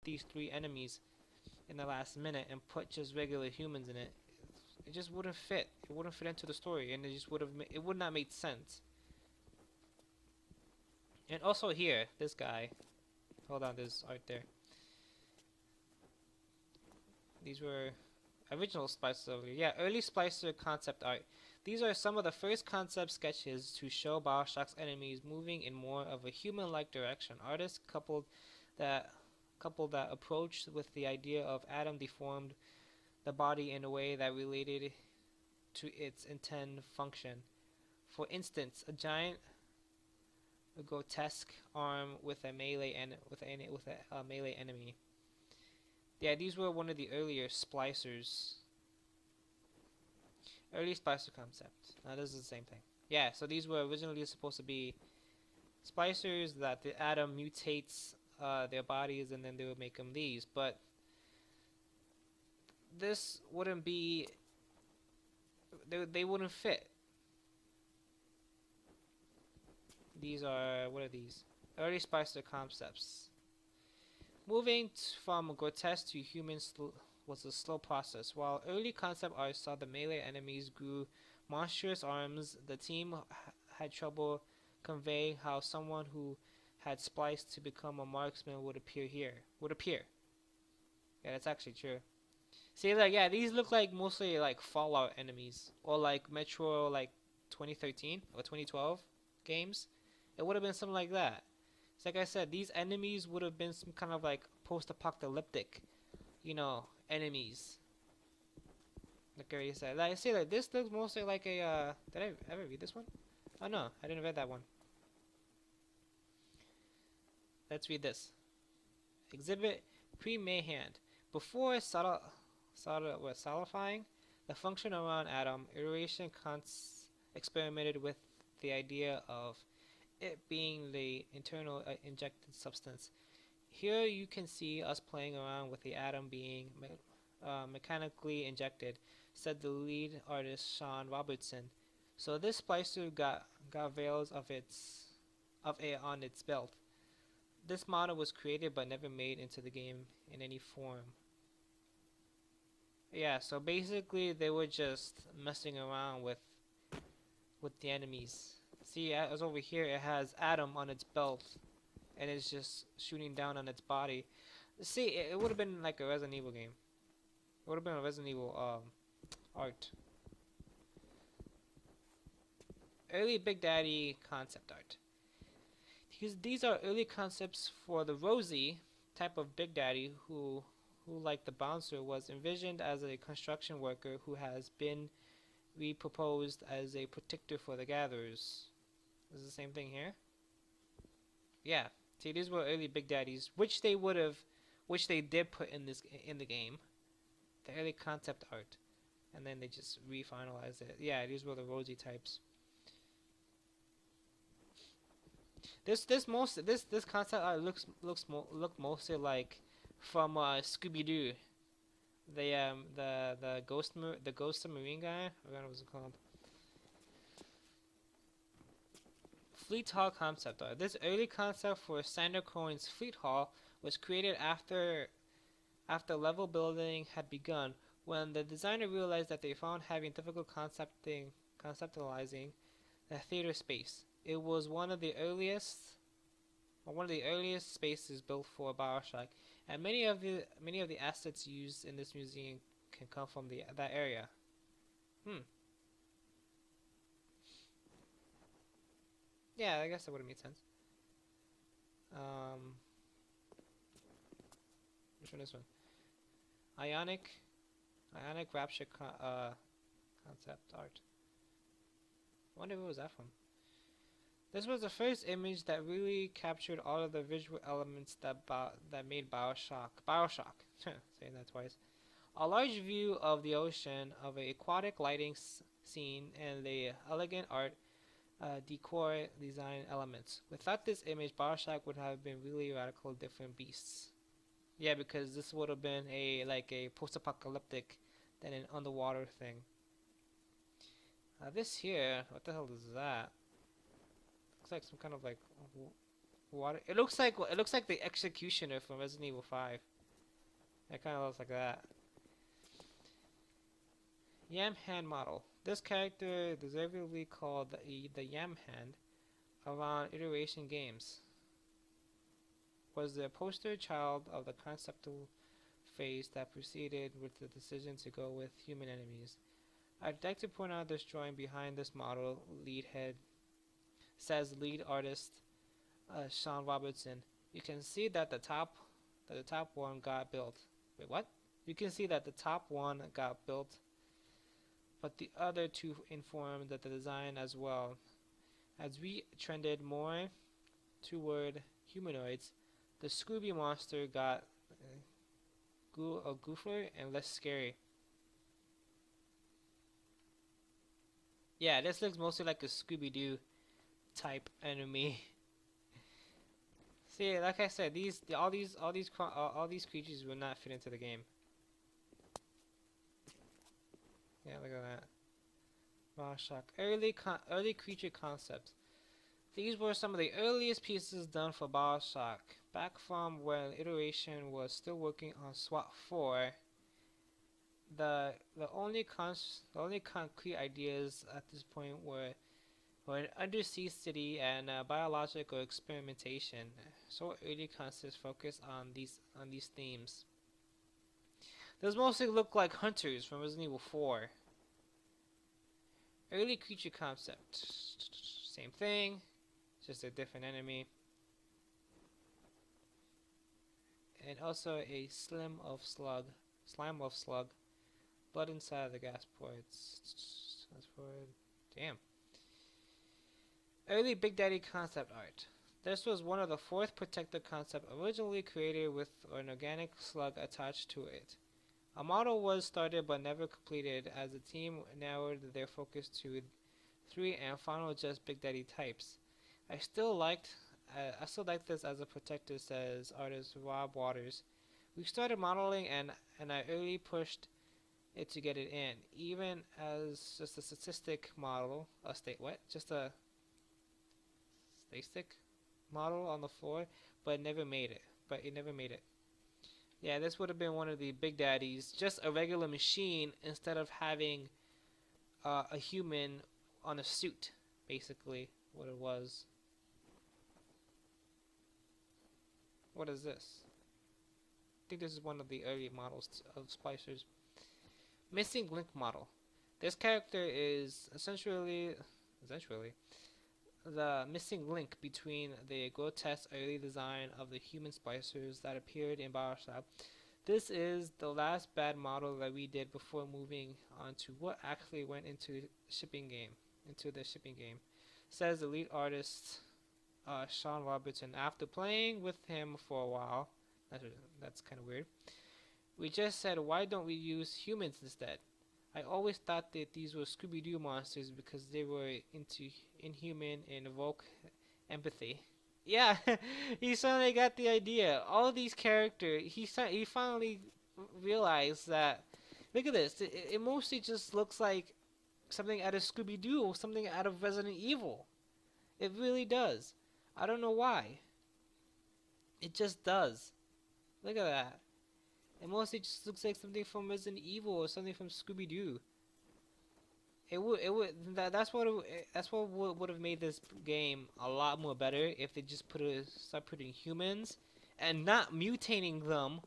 these 3 enemies in the last minute and put just regular humans in it, it just wouldn't fit. It wouldn't fit into the story, and it just would have. It would not make sense. And also here, this guy. Hold on, there's art there. These were original Splicer over here. Yeah, early Splicer concept art. These are some of the first concept sketches to show Bioshock's enemies moving in more of a human-like direction. Artists that coupled that approach with the idea of Adam deformed the body in a way that related to its intended function. For instance, a giant, a grotesque arm with a melee melee enemy. Yeah, these were one of the earlier splicers. Early splicer concept. Now this is the same thing. Yeah, so these were originally supposed to be splicers that the atom mutates their bodies and then they would make them these. But this wouldn't be. They wouldn't fit. These are. What are these? Early splicer concepts. Moving from grotesque to human was a slow process. While early concept art saw the melee enemies grew monstrous arms, the team had trouble conveying how someone who had spliced to become a marksman would appear here. Would appear. Yeah, that's actually true. See, like, yeah, these look like mostly like Fallout enemies or like Metro, like 2013 or 2012 games. It would have been something like that. It's like I said, these enemies would have been some kind of like post-apocalyptic, enemies. Like I already said, like I say, like this looks mostly like a. Did I ever read this one? Oh no, I didn't read that one. Let's read this. Exhibit pre-Mayhand. Before solidifying the function around atom, iteration experimented with the idea of it being the internal injected substance. Here you can see us playing around with the atom being mechanically injected, said the lead artist Sean Robertson. So this splicer got veils of it on its belt. This model was created but never made into the game in any form. Yeah, so basically they were just messing around with the enemies. See, as over here it has Adam on its belt and it's just shooting down on its body. See, it would have been like a Resident Evil game. It would have been a Resident Evil art. Early Big Daddy concept art. These are early concepts for the Rosie type of Big Daddy who like the bouncer was envisioned as a construction worker who has been reproposed as a protector for the gatherers. Is the same thing here? Yeah. See, these were early Big Daddies, which they did put in the game, the early concept art, and then they just refinalized it. Yeah, these were the Rosie types. This concept art look mostly like from Scooby Doo, the ghost submarine guy. I forgot what it was called. Fleet Hall concept art. This early concept for Sander Cohen's Fleet Hall was created after level building had begun, when the designer realized that they found having difficult conceptualizing the theater space. It was one of the earliest spaces built for Bioshock, and many of the assets used in this museum can come from that area. Hmm. Yeah, I guess that would have made sense. Um, which one is one? Ionic, Ionic Rapture concept art. I wonder where was that from? This was the first image that really captured all of the visual elements that made Bioshock. Bioshock. Saying that twice. A large view of the ocean, of an aquatic lighting scene, and the elegant art decor design elements. Without this image, Bioshock would have been really radical different beasts. Yeah, because this would have been a post-apocalyptic than an underwater thing. This here, what the hell is that? Looks like some kind of like water. It looks like the executioner from Resident Evil 5. It kind of looks like that. Yam Hand model. This character, deservedly called the Yam Hand, around iteration games, was the poster child of the conceptual phase that proceeded with the decision to go with human enemies. I'd like to point out this drawing behind this model lead head says lead artist Sean Robertson. You can see that the top one got built. Wait, what? You can see that the top one got built, but the other two informed the design as well. As we trended more toward humanoids, the Scooby monster got goofier and less scary. Yeah, this looks mostly like a Scooby-Doo type enemy. See, like I said, all these creatures will not fit into the game. Yeah, look at that. Bioshock. Early creature concepts. These were some of the earliest pieces done for Bioshock, back from when iteration was still working on SWAT 4. The only concrete ideas at this point were an undersea city and biological experimentation. So early concepts focus on these themes. Those mostly look like hunters from Resident Evil 4. Early creature concept. Same thing, just a different enemy. And also a slime of slug, blood inside the gas ports. That's for damn. Early Big Daddy concept art. This was one of the fourth protector concept originally created with an organic slug attached to it. A model was started but never completed as the team narrowed their focus to three and final just Big Daddy types. I still like this as a protector, says artist Rob Waters. We started modeling and I early pushed it to get it in, even as just a statistic model, just a statistic model on the floor, but it never made it. Yeah, this would have been one of the Big Daddies, just a regular machine instead of having a human on a suit, basically, what it was. What is this? I think this is one of the early models of splicers. Missing link model. This character is essentially the missing link between the grotesque early design of the human splicers that appeared in Bioshock. This is the last bad model that we did before moving on to what actually went into the shipping game, says the lead artist Sean Robertson. After playing with him for a while, that's kind of weird. We just said, why don't we use humans instead? I always thought that these were Scooby-Doo monsters because they were inhuman and evoke empathy. Yeah, he finally got the idea. All these characters, he finally realized that. Look at this. It mostly just looks like something out of Scooby-Doo or something out of Resident Evil. It really does. I don't know why. It just does. Look at that. It mostly just looks like something from Resident Evil or something from Scooby Doo. That's what would have made this game a lot more better if they just start putting humans and not mutating them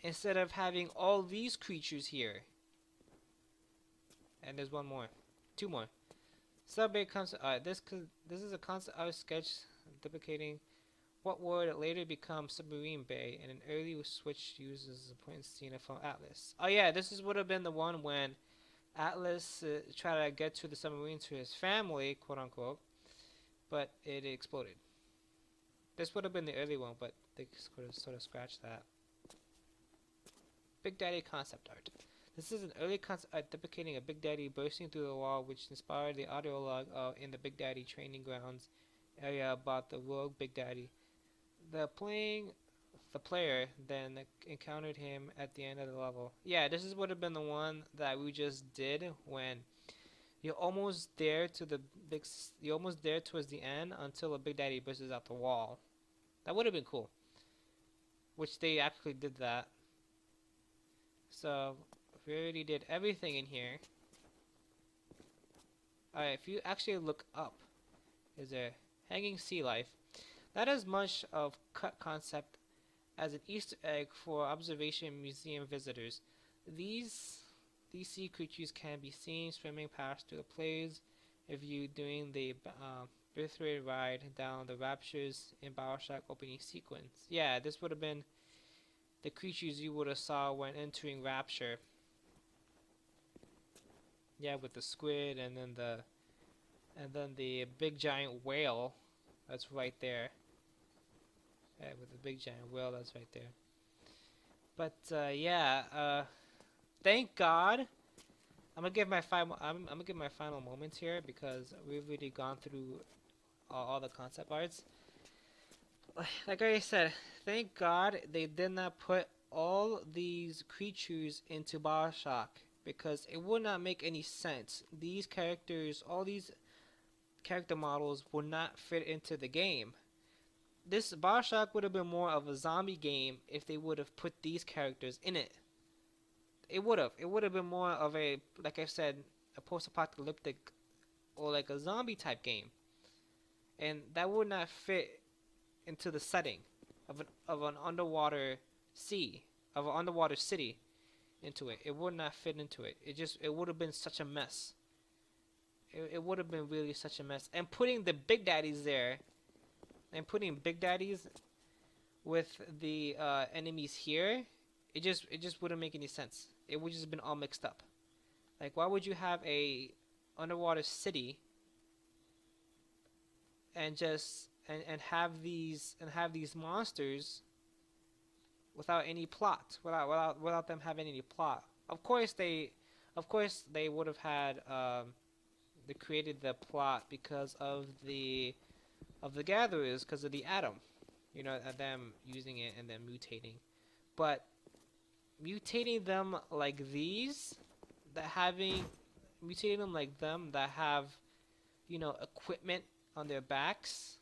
instead of having all these creatures here. And there's one more, two more. Subway concept. This is a concept art sketch deprecating what would later become Submarine Bay, and an early switch uses a point scene from Atlas. Oh yeah, this would have been the one when Atlas tried to get to the submarine to his family, quote unquote, but it exploded. This would have been the early one, but they sort of scratched that. Big Daddy concept art. This is an early concept art depicting a Big Daddy bursting through the wall, which inspired the audio log in the Big Daddy training grounds area about the rogue Big Daddy. The player then encountered him at the end of the level. Yeah, this would have been the one that we just did when you're almost there towards the end until a Big Daddy bursts out the wall. That would have been cool. Which they actually did that. So we already did everything in here. Alright, if you actually look up, is there hanging sea life? Not as much of cut concept as an Easter egg for observation museum visitors. These these sea creatures can be seen swimming past to the players if you doing the birthright ride down the Raptures in Bioshock opening sequence. Yeah, this would have been the creatures you would have saw when entering Rapture. Yeah, with the squid and then the big giant whale that's right there. Yeah, with the big giant whale that's right there. But yeah, thank God. I'm gonna give my final moments here because we've really gone through all the concept arts. Like I said, thank God they did not put all these creatures into Bioshock because it would not make any sense. These characters, all these character models would not fit into the game. This Bioshock would have been more of a zombie game if they would have put these characters in it. It would have. It would have been more of a, like I said, a post-apocalyptic or like a zombie type game, and that would not fit into the setting of an underwater sea, of an underwater city into it. It would not fit into it. It would have been such a mess. It would have been really such a mess. And putting the big daddies there, and putting big daddies with the enemies here, it just wouldn't make any sense. It would just been all mixed up. Like, why would you have a underwater city and have these monsters without any plot, without them having any plot? Of course they would have had they created the plot because of the gatherers, because of the atom, you know, them using it and then mutating. But mutating them like these, that having mutating them like them that have, you know, equipment on their backs.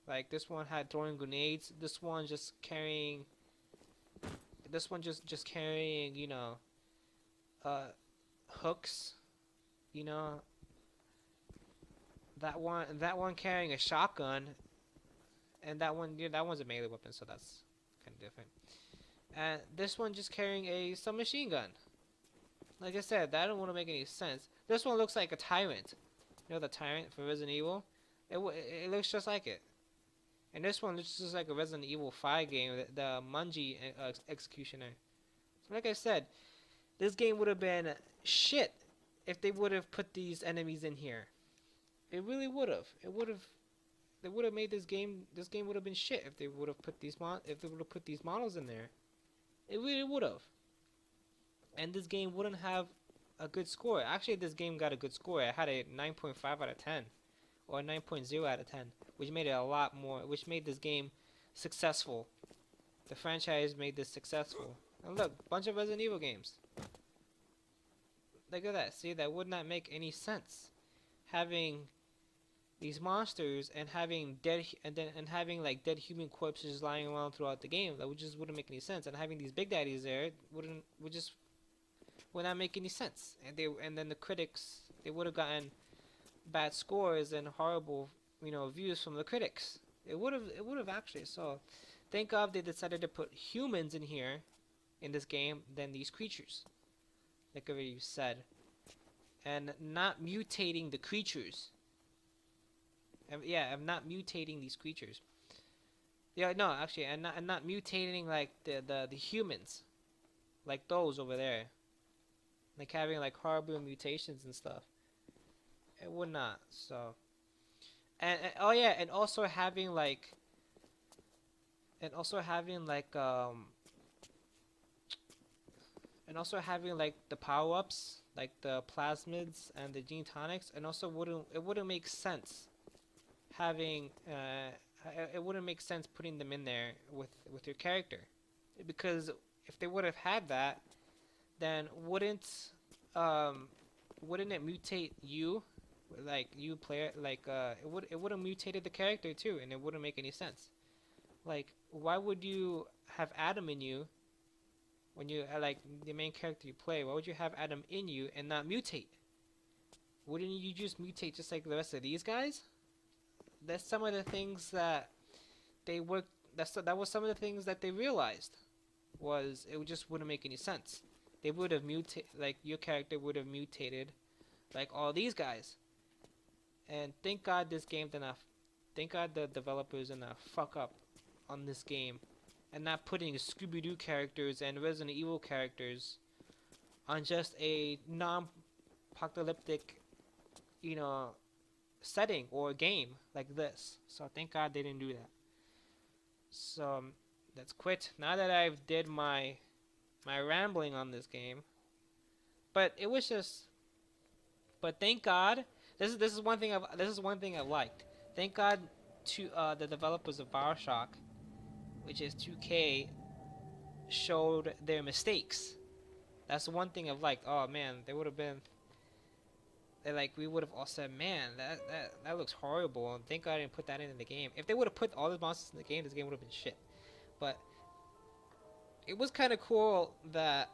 Like this one had throwing grenades. This one just carrying. This one just carrying, you know, hooks. You know, that one carrying a shotgun, and that one, yeah, that one's a melee weapon, so that's kind of different. And this one just carrying a submachine gun. Like I said, that don't want to make any sense. This one looks like a tyrant. You know the tyrant for Resident Evil? It looks just like it. And this one looks just like a Resident Evil 5 game, the Mungie Executioner. So like I said, this game would have been shit if they would have put these enemies in here. It really would have. It would have. They would have made this game. This game would have been shit if they would have put if they would have put these models in there. It really would have. And this game wouldn't have a good score. Actually, this game got a good score. I had a 9.5 out of 10 or a 9.0 out of 10, which made it a lot more, which made this game successful. The franchise made this successful. And look, bunch of Resident Evil games. Look at that. See, that would not make any sense. Having these monsters and having having like dead human corpses lying around throughout the game, that just wouldn't make any sense. And having these big daddies there would not make any sense. And then the critics, they would have gotten bad scores and horrible, you know, views from the critics. It would have actually. So thank God they decided to put humans in here in this game than these creatures, like I already said, and not mutating the creatures. I'm not mutating these creatures. Yeah, no, actually, I'm not mutating like the humans, like those over there, like having like horrible mutations and stuff. It would not. So, and oh yeah, and also having like and also having like the power ups, like the plasmids and the gene tonics, and also wouldn't make sense having it wouldn't make sense putting them in there with your character, because if they would have had that, then wouldn't it mutate you, like you player, like it would have mutated the character too, and it wouldn't make any sense. Like, why would you have Adam in you when you like the main character you play, why would you have Adam in you and not mutate? Wouldn't you just mutate just like the rest of these guys? That's some of the things that they worked. That was some of the things that they realized was it just wouldn't make any sense. They would have mutated, like your character would have mutated like all these guys. And thank God this game did not. Thank God the developers did not fuck up on this game and not putting Scooby Doo characters and Resident Evil characters on just a non-apocalyptic, you know, setting or game like this. So thank God they didn't do that. So let's quit. Now that I've did my rambling on this game, but it was just. But thank God, this is one thing I've liked. Thank God to the developers of Bioshock, which is 2K, showed their mistakes. That's one thing I've liked. Oh man, they would have been. Like we would have all said, man, that looks horrible. And thank God I didn't put that in the game. If they would have put all the monsters in the game, this game would have been shit. But it was kind of cool that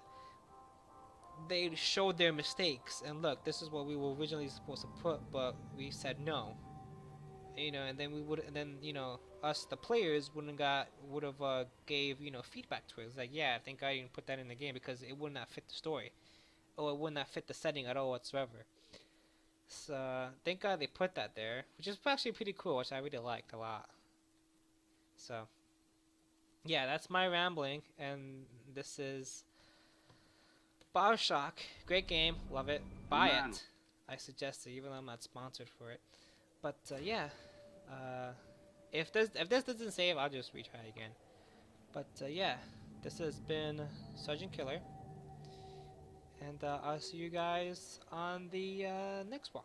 they showed their mistakes and look, this is what we were originally supposed to put, but we said no. And then we would, and then us the players would have gave feedback to it. It's like, yeah, I think I didn't put that in the game because it would not fit the story, or it would not fit the setting at all whatsoever. So thank God they put that there, which is actually pretty cool, which I really liked a lot. So yeah, that's my rambling, and this is Bioshock. Great game, love it. Buy it. I suggest it, even though I'm not sponsored for it. But yeah, if this doesn't save, I'll just retry again. But yeah, this has been Sgtkiller, and I'll see you guys on the next one.